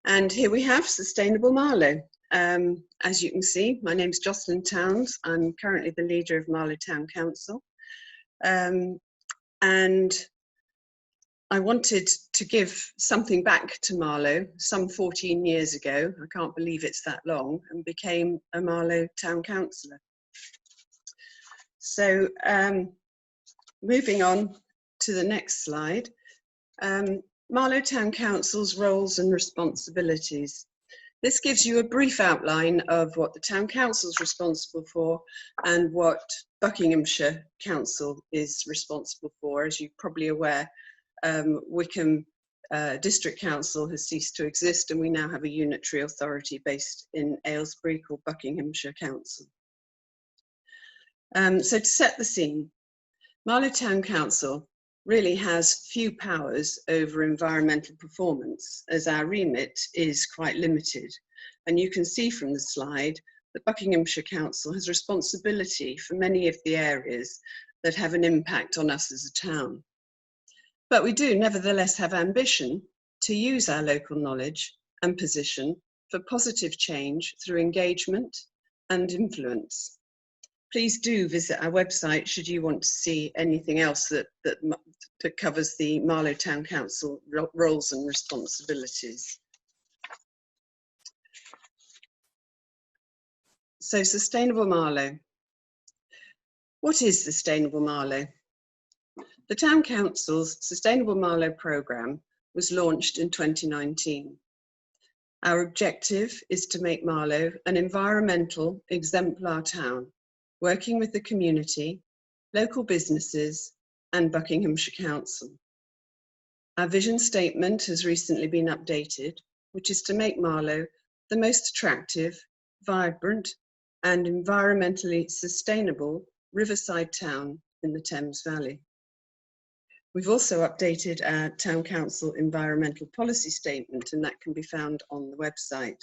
And here we have Sustainable Marlow. As you can see, my name's Jocelyn Towns. I'm currently the leader of Marlow Town Council. And I wanted to give something back to Marlow some 14 years ago. I can't believe it's that long, and became a Marlow Town Councillor. So moving on to the next slide. Marlow Town Council's roles and responsibilities. This gives you a brief outline of what the Town Council is responsible for and what Buckinghamshire Council is responsible for. As you're probably aware, Wickham District Council has ceased to exist, and we now have a unitary authority based in Aylesbury called Buckinghamshire Council. So to set the scene, Marlow Town Council really has few powers over environmental performance, as our remit is quite limited. And you can see from the slide that Buckinghamshire Council has responsibility for many of the areas that have an impact on us as a town. But we do nevertheless have ambition to use our local knowledge and position for positive change through engagement and influence. Please do visit our website should you want to see anything else that covers the Marlow Town Council roles and responsibilities. So, Sustainable Marlow. What is Sustainable Marlow? The Town Council's Sustainable Marlow programme was launched in 2019. Our objective is to make Marlow an environmental exemplar town, working with the community, local businesses and Buckinghamshire Council. Our vision statement has recently been updated, which is to make Marlow the most attractive, vibrant and environmentally sustainable riverside town in the Thames Valley. We've also updated our Town Council environmental policy statement, and that can be found on the website.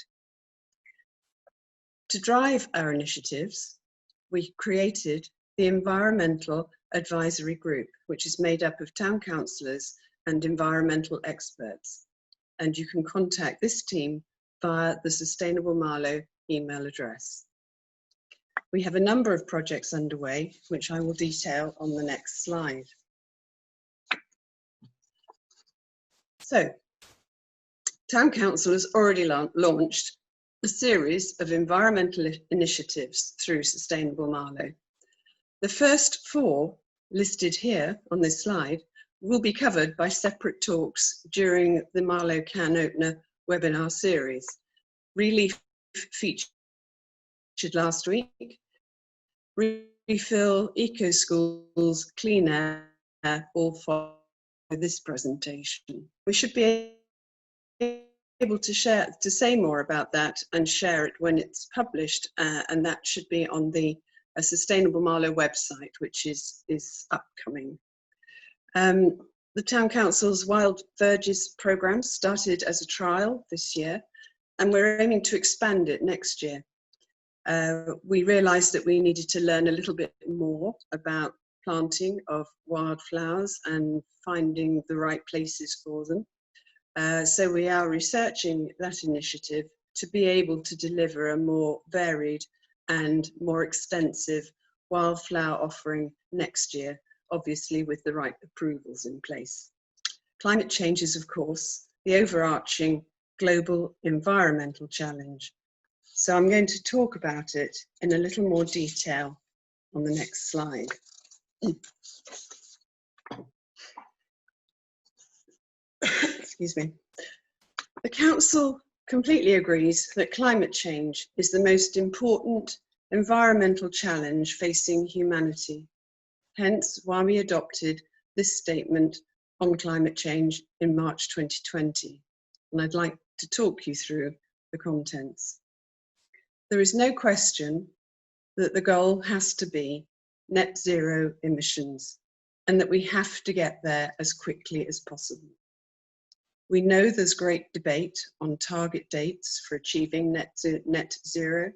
To drive our initiatives, we created the Environmental Advisory Group, which is made up of town councillors and environmental experts. And you can contact this team via the Sustainable Marlow email address. We have a number of projects underway, which I will detail on the next slide. So, Town Council has already launched a series of environmental initiatives through Sustainable Marlow. The first 4 listed here on this slide will be covered by separate talks during the Marlow CAN Opener webinar series. Relief featured last week, Refill, Eco Schools, Clean Air, all follow this presentation. We should be able to say more about that and share it when it's published, and that should be on the Sustainable Marlow website, which is upcoming. The Town Council's Wild Verges programme started as a trial this year, and we're aiming to expand it next year. We realised that we needed to learn a little bit more about planting of wildflowers and finding the right places for them. So we are researching that initiative to be able to deliver a more varied and more extensive wildflower offering next year, obviously with the right approvals in place. Climate change is, of course, the overarching global environmental challenge. So I'm going to talk about it in a little more detail on the next slide. Excuse me. The Council completely agrees that climate change is the most important environmental challenge facing humanity. Hence why we adopted this statement on climate change in March 2020. And I'd like to talk you through the contents. There is no question that the goal has to be net zero emissions, and that we have to get there as quickly as possible. We know there's great debate on target dates for achieving net zero,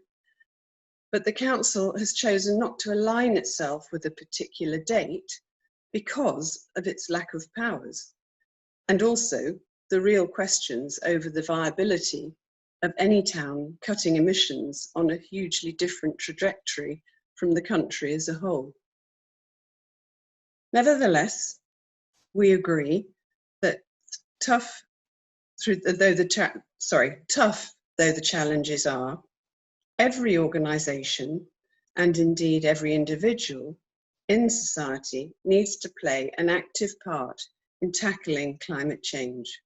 but the Council has chosen not to align itself with a particular date because of its lack of powers, and also the real questions over the viability of any town cutting emissions on a hugely different trajectory from the country as a whole. Nevertheless, we agree that tough though the challenges are, every organisation, and indeed every individual in society, needs to play an active part in tackling climate change.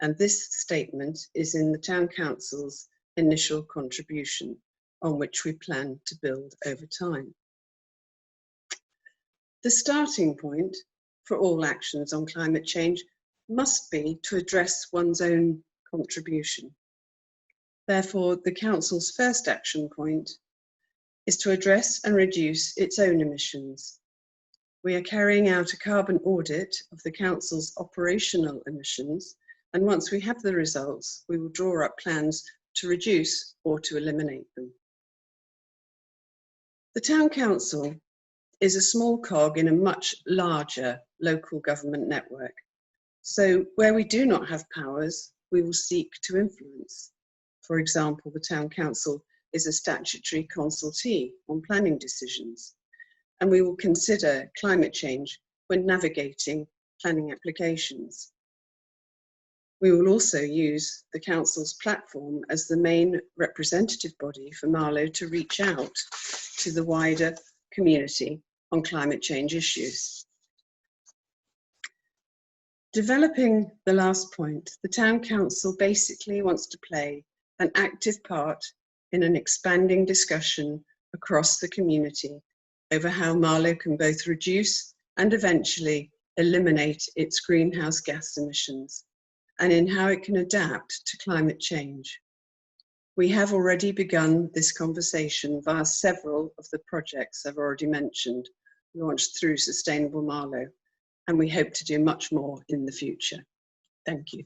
And this statement is in the Town Council's initial contribution, on which we plan to build over time. The starting point for all actions on climate change must be to address one's own contribution. Therefore, the Council's first action point is to address and reduce its own emissions. We are carrying out a carbon audit of the Council's operational emissions, and once we have the results, we will draw up plans to reduce or to eliminate them. The Town Council is a small cog in a much larger local government network. So where we do not have powers, we will seek to influence. For example, the Town Council is a statutory consultee on planning decisions, and we will consider climate change when navigating planning applications. We will also use the Council's platform as the main representative body for Marlow to reach out to the wider community on climate change issues. Developing the last point, the Town Council basically wants to play an active part in an expanding discussion across the community over how Marlow can both reduce and eventually eliminate its greenhouse gas emissions, and in how it can adapt to climate change. We have already begun this conversation via several of the projects I've already mentioned, launched through Sustainable Marlow, and we hope to do much more in the future. Thank you.